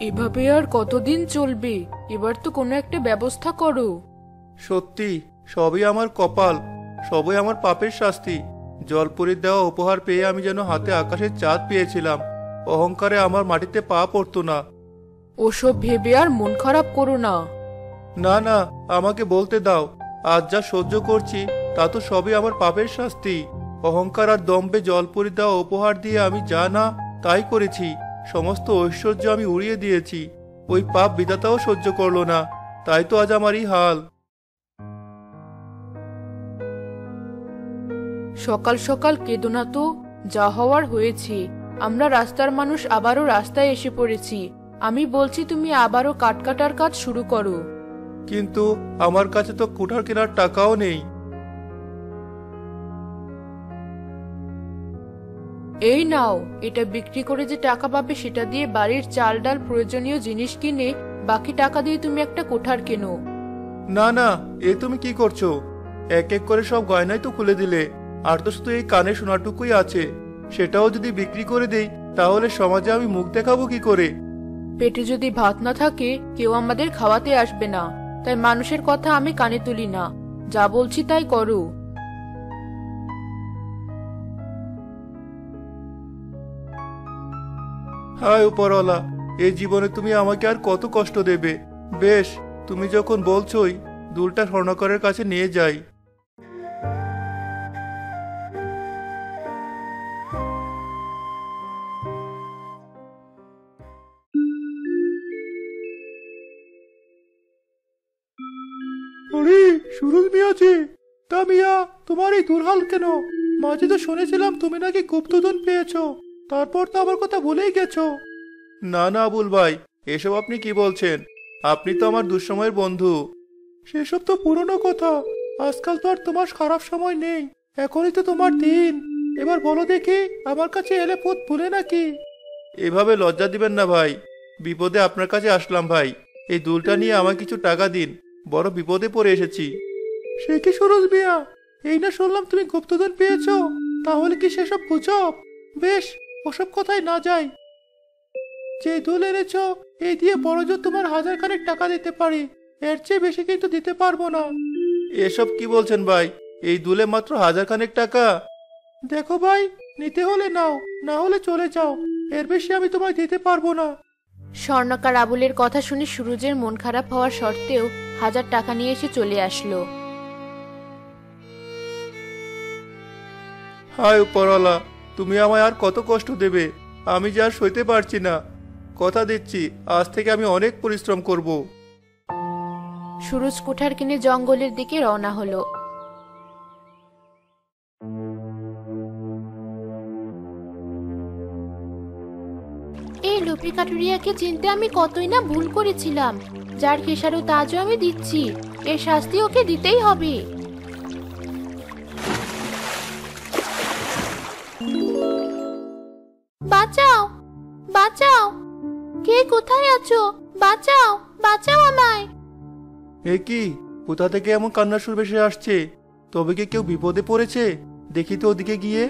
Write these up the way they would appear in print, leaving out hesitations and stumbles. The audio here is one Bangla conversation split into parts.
এভাবে আর কতদিন চলবে? এবার তো কোনো একটা ব্যবস্থা করো। সত্যি সবই আমার কপাল, সবই আমার পাপের শাস্তি। জলপরীর দেওয়া উপহার পেয়ে আমি যেন হাতে আকাশের চাঁদ পেয়েছিলাম। অহংকারে আমার মাটিতে পা পড়তো না। ওসব ভেবে আর মন খারাপ করো না। না না, আমাকে বলতে দাও। আজ যা সহ্য করছি তা তো সবই আমার পাপের শাস্তি। অহংকার আর দম্ভে জলপরী দেওয়া উপহার দিয়ে আমি যা না তাই করেছি। সমস্ত ঐশ্বর্য আমি উড়িয়ে দিয়েছি। ওই পাপ বিধাতাও সহ্য করলো না, তাই তো আজ আমার এই হাল। সকাল সকাল কেঁদো না তো, যা হওয়ার হয়েছে। আমরা রাস্তার মানুষ আবারও রাস্তায় এসে পড়েছি। আমি বলছি তুমি আবারও কাঠ কাটার কাজ শুরু করো। কিন্তু আমার কাছে তো কুঠার কেনার টাকাও নেই। এই নাও, এটা বিক্রি করে যে টাকা পাবে সেটা দিয়ে বাড়ির চাল ডাল প্রয়োজনীয় জিনিস কিনে বাকি টাকা দিয়ে তুমি একটা কোঠার কেনো। না না, এ তুমি কি করছো? এক এক করে সব গয়নাই তো খুলে দিলে, আর তো শুধু এই কানে সোনাটুকুই আছে। সেটাও যদি বিক্রি করে দেই তাহলে সমাজে আমি মুখ দেখাবো কি করে? পেটে যদি ভাত না থাকে কেউ আমাদের খাওয়াতে আসবে না, তাই মানুষের কথা আমি কানে তুলি না। যা বলছি তাই করো। হায় উপরওয়ালা, এই জীবনে তুমি আমাকে আর কত কষ্ট দেবে? বেশ, তুমি যখন বলছোই দুলটা স্বর্ণকারের কাছে নিয়ে যাই। আরে, সুরজ মিয়া যে! তা মিয়া, তোমার এই দুর্হাল কেন? মাঝে তো শুনেছিলাম তুমি নাকি গুপ্তধন পেয়েছো, তারপর তো আমার কথা ভুলেই গেছো। না না আবুল ভাই, এসব আপনি কি বলছেন? আপনি তো আমার দুঃসময়ের বন্ধু। সেসব তো পুরনো কথা। আজকাল তো আর তোমার খারাপ সময় নেই, এখনই তো তোমার দিন। এবার বলো দেখি, আমার কাছে এলে পথ ভুলে নাকি? এভাবে লজ্জা দিবেন না ভাই। বিপদে আপনার কাছে আসলাম ভাই। এই দুলটা নিয়ে আমাকে কিছু টাকা দিন, বড় বিপদে পড়ে এসেছি। সে কি সুরজ মিয়া, এই না শুনলাম তুমি গুপ্তধন পেয়েছো? তাহলে কি সেসব গুজব? বেশ, ওসব কথাই না যাই। যে দুল এনেছো, এই দিয়ে বড়জোর তোমার 1000 খানেক টাকা দিতে পারি, এর চেয়ে বেশি কিন্তু দিতে পারবো না। এসব কি বলছেন ভাই? এই দুলে মাত্র 1000 খানেক টাকা? দেখো ভাই, নিতে হলে নাও, না হলে চলে যাও। এর বেশি আমি তোমায় দিতে পারবো না। স্বর্ণকার আবুলের কথা শুনে সুরজের মন খারাপ হওয়ার সত্ত্বেও 1000 টাকা নিয়ে এসে চলে আসলো। হায় উপরওয়ালা, তুমি আমায় আর কত কষ্ট দেবে? আমি যে আর সইতে পারছি না। কথা দিচ্ছি, আজ থেকে আমি অনেক পরিশ্রম করব। সুরজ কোঠার কিনে জঙ্গলের দিকে রওনা হলো। এই লোভী কাঠুরিয়াকে চিনতে আমি কতই না ভুল করেছিলাম। যার খেসারত আজও আমি দিচ্ছি, এর শাস্তি ওকে দিতেই হবে। বাঁচাও, বাঁচাও, কে কোথায় আছো? বাঁচাও, বাঁচাও আমায়। এ কি? কোথা থেকে এমন কান্নার সুর ভেসে আসছে? তবে কি কেউ বিপদে পড়েছে? দেখি তো ওদিকে গিয়ে।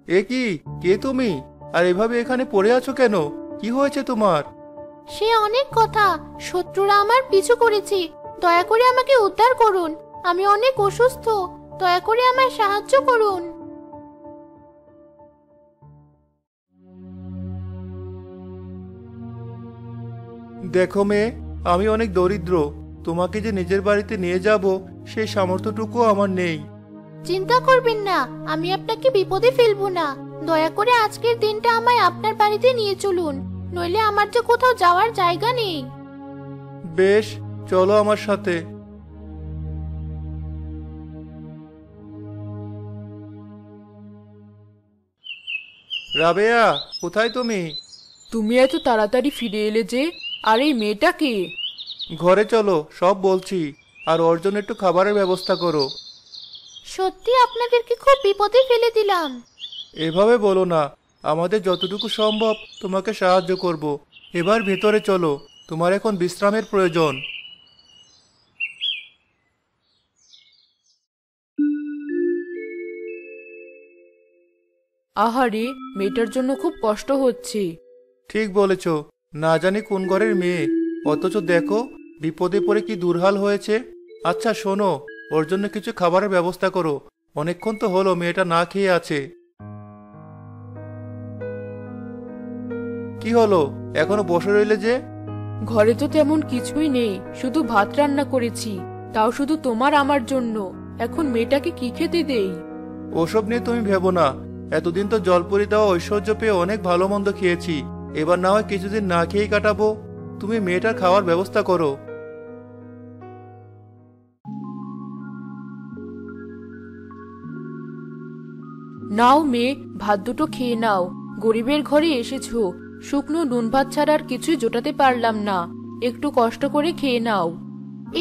এ কি? কে তুমি? আর এভাবে এখানে পড়ে আছো কেন? কি হয়েছে তোমার? সে অনেক কথা, শত্রুরা আমার পিছু করেছে। দয়া করে আমাকে উদ্ধার করুন, আমি অনেক অসুস্থ। দয়া করে আমায় সাহায্য করুন। দেখো মেয়ে, আমি অনেক দরিদ্র। তোমাকে যে নিজের বাড়িতে নিয়ে যাব সেই সামর্থ্যটুকু আমার নেই। চিন্তা করবেন না, আমি আপনাকে বিপদে ফেলবো না। দয়া করে আজকের দিনটা আমায় আপনার বাড়িতে নিয়ে চলুন, নইলে আমার যে কোথাও যাওয়ার জায়গা নেই। বেশ, চলো আমার সাথে। রাবেয়া, কোথায় তুমি? তুমি এত তাড়াতাড়ি ফিরে এলে যে? আর এই মেয়েটা কে? ঘরে চলো, সব বলছি। আর ওর জন্য একটু খাবারের ব্যবস্থা করো। সত্যি আপনাদেরকে খুব বিপদে ফেলে দিলাম। এভাবে বলো না। আমাদের যতটুকু সম্ভব তোমাকে সাহায্য করব। এবার ভেতরে চলো, তোমার এখন বিশ্রামের প্রয়োজন। আহারে, মেয়েটার জন্য খুব কষ্ট হচ্ছে। ঠিক বলেছ, না জানি কোন ঘরের মেয়ে, অথচ দেখো বিপদে পড়ে কি দুর্হাল হয়েছে। আচ্ছা শোনো, ওর জন্য কিছু খাবারের ব্যবস্থা করো। অনেকক্ষণ তো হলো মেয়েটা না খেয়ে আছে। কি হলো, এখনো বসে রইলে যে? ঘরে তো তেমন কিছুই নেই, শুধু ভাত রান্না করেছি, তাও শুধু তোমার আমার জন্য। এখন মেয়েটাকে কি খেতে দেই? ওসব নিয়ে তুমি ভেবো না। এতদিন তো জলপুরি দেওয়া ঐশ্বর্য পেয়ে অনেক ভালো মন্দ খেয়েছি, এবার না হয় কিছুদিন না খেয়েই কাটাবো। তুমি মেয়েটার খাওয়ার ব্যবস্থা করো। নাও মেয়ে, ভাত দুটো খেয়ে নাও। গরিবের ঘরে এসেছো, শুকনো নুন ভাত ছাড়া আর কিছুই জোটাতে পারলাম না, একটু কষ্ট করে খেয়ে নাও।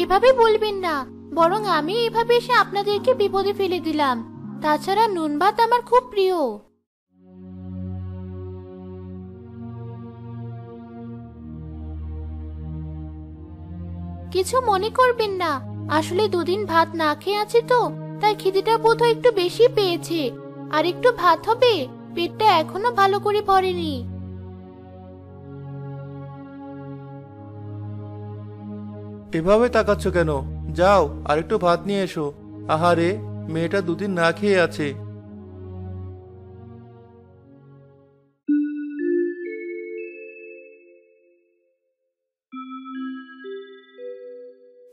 এভাবে বলবেন না, বরং আমি এভাবে এসে আপনাদেরকে বিপদে ফেলে দিলাম। তাছাড়া নুন ভাত আমার খুব প্রিয়। কিছু মনে করবেন না, আসলে দুদিন ভাত না খেয়ে আছি তো, তাই খিদেটা বোধহয় একটু বেশি পেয়েছে। আর একটু ভাত হবে, পেটটা এখনো ভালো করে ভরেনি। এভাবে তাকাচ্ছ কেন? যাও আর একটু ভাত নিয়ে এসো। আহারে, মেয়েটা দুদিন না খেয়ে আছে।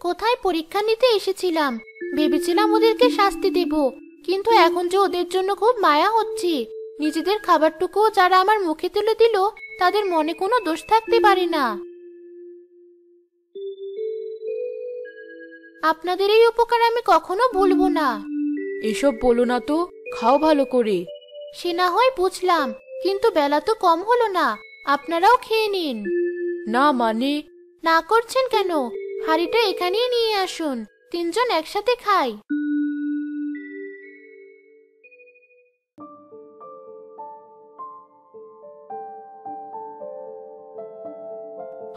কোথায় পরীক্ষা নিতে এসেছিলাম, ভেবেছিলাম ওদেরকে শাস্তি দেব, কিন্তু এখন যে ওদের জন্য খুব মায়া হচ্ছে। নিজেদের খাবারটুকুও যারা আমার মুখে তুলে দিল, তাদের মনে কোনো দোষ থাকতে পারে না। আপনাদের এই উপকার আমি কখনো ভুলবো না। এসব বলো না তো, খাও ভালো করে। সে না হয় বুঝলাম, কিন্তু বেলা তো কম হলো না, আপনারাও খেয়ে নিন। না মানে? না করছেন কেন? হাঁড়িটা এখানেই নিয়ে আসুন, তিনজন একসাথে খাই।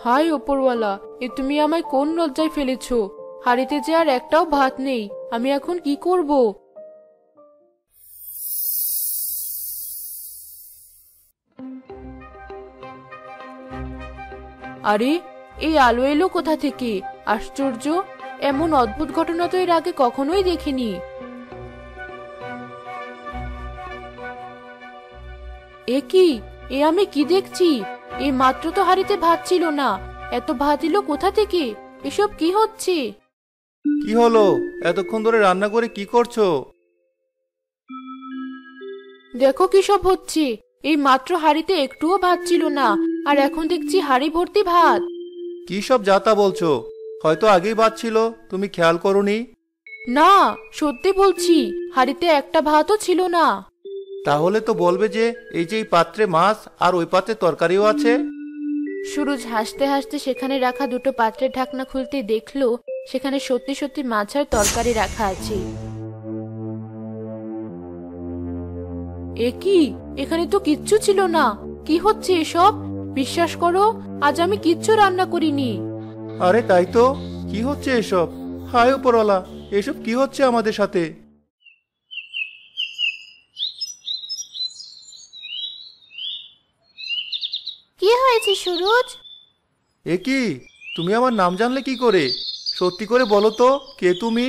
হায় ওপরওয়ালা, এ তুমি আমায় কোন লজ্জায় ফেলেছো? হাড়িতে যে আর একটাও ভাত নেই, আমি এখন কি করব? আরে, এই আলো এলো কোথা থেকে? আশ্চর্য, এমন অদ্ভুত ঘটনা তো এর আগে কখনোই দেখিনি। এ কি? এ আমি কি দেখছি? এই মাত্র তো হাড়িতে ভাত ছিল না, এত ভাত এলো কোথা থেকে? এসব কি হচ্ছে? কি হলো, এতক্ষণ ধরে রান্না করে কি করছো? দেখো কি সব হচ্ছে। এই মাত্র হাড়িতে একটুও ভাত ছিল না, আর এখন দেখছি হাড়ি ভর্তি ভাত। কি সব যাতা বলছো? হয়তো আগেই ভাত ছিল, তুমি খেয়াল করোনি। না, সত্যি বলছি, হাড়িতে একটা ভাতও ছিল না। তাহলে তো বলবে যে এই যে এই পাত্রে মাছ আর ওই পাত্রে তরকারিও আছে। সুরজ হাসতে হাসতে সেখানে রাখা দুটো পাত্রের ঢাকনা খুলতে দেখলো সেখানে সত্যি সত্যি মাছ আর তরকারি রাখা আছে। এ কি? এখানে তো কিচ্ছু ছিল না। কি হচ্ছে এসব? বিশ্বাস করো, আজ আমি কিচ্ছু রান্না করিনি। আরে তাই তো, কি হচ্ছে এসব? হায় উপরওয়ালা, এসব কি হচ্ছে আমাদের সাথে? কি হয়েছে সুরজ? এ কি, তুমি আমার নাম জানলে কি করে? সত্যি করে বলো তো, কে তুমি?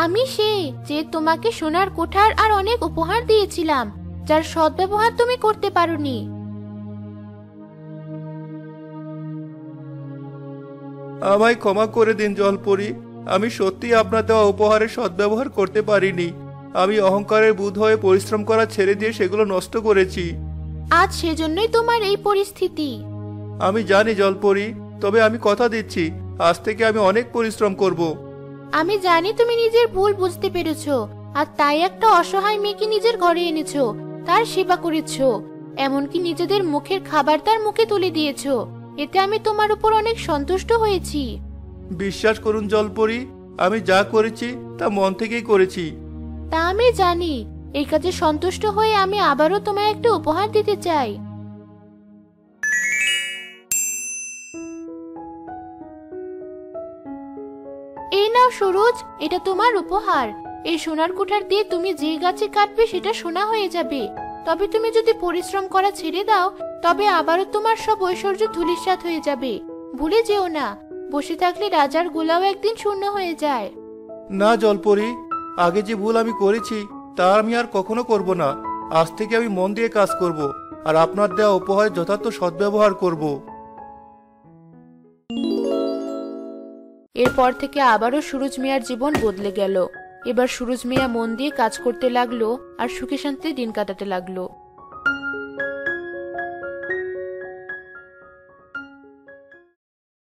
আমি সে যে তোমাকে সোনার কোঠার আর অনেক উপহার দিয়েছিলাম, যার সদ্ব্যবহার তুমি করতে পারোনি। আমায় ক্ষমা করে দিন জলপরি, আমি সত্যি আপনার দেওয়া উপহারের সদ্ব্যবহার করতে পারিনি। আমি অহংকারের বুঁদ হয়ে পরিশ্রম করা ছেড়ে দিয়ে সেগুলো নষ্ট করেছি। আজ সেজন্যই তোমার এই পরিস্থিতি। আমি জানি জলপরি, তবে আমি কথা দিচ্ছি আজ থেকে আমি অনেক পরিশ্রম করব। আমি জানি তুমি নিজের ভুল বুঝতে পেরেছো, আর তাই একটা অসহায় মেয়েকে নিজের ঘরে এনেছো, তার সেবা করেছো, এমনকি নিজেদের মুখের খাবার তার মুখে তুলে দিয়েছো। এতে আমি তোমার উপর অনেক সন্তুষ্ট হয়েছি। বিশ্বাস করুন জলপরি, আমি যা করেছি তা মন থেকেই করেছি। তা আমি জানি। এই কাজে সন্তুষ্ট হয়ে আমি আবারও তোমায় একটা উপহার দিতে চাই। এই নাও সুরজ, এটা তোমার উপহার। এই সোনার কুঠার দিয়ে তুমি যে গাছে কাটবে সেটা সোনা হয়ে যাবে। তবে তুমি যদি পরিশ্রম করা ছেড়ে দাও, তবে আবারও তোমার সব ঐশ্বর্য ধূলিসাৎ হয়ে যাবে। ভুলে যেও না, বসে থাকলে রাজার গোলাও একদিন শূন্য হয়ে যায়। না জলপরি, আগে যে ভুল আমি করেছি তা আমি আর কখনো করব না। আজ থেকে আমি মন দিয়ে কাজ করব, আর আপনার দেওয়া উপহারের যথার্থ সদ্ব্যবহার করব। এরপর থেকে আবারও সুরজ মিয়ার জীবন বদলে গেল। এবার সুরজ মিয়া মন দিয়ে কাজ করতে লাগলো আর সুখে শান্তিতে দিন কাটাতে লাগলো।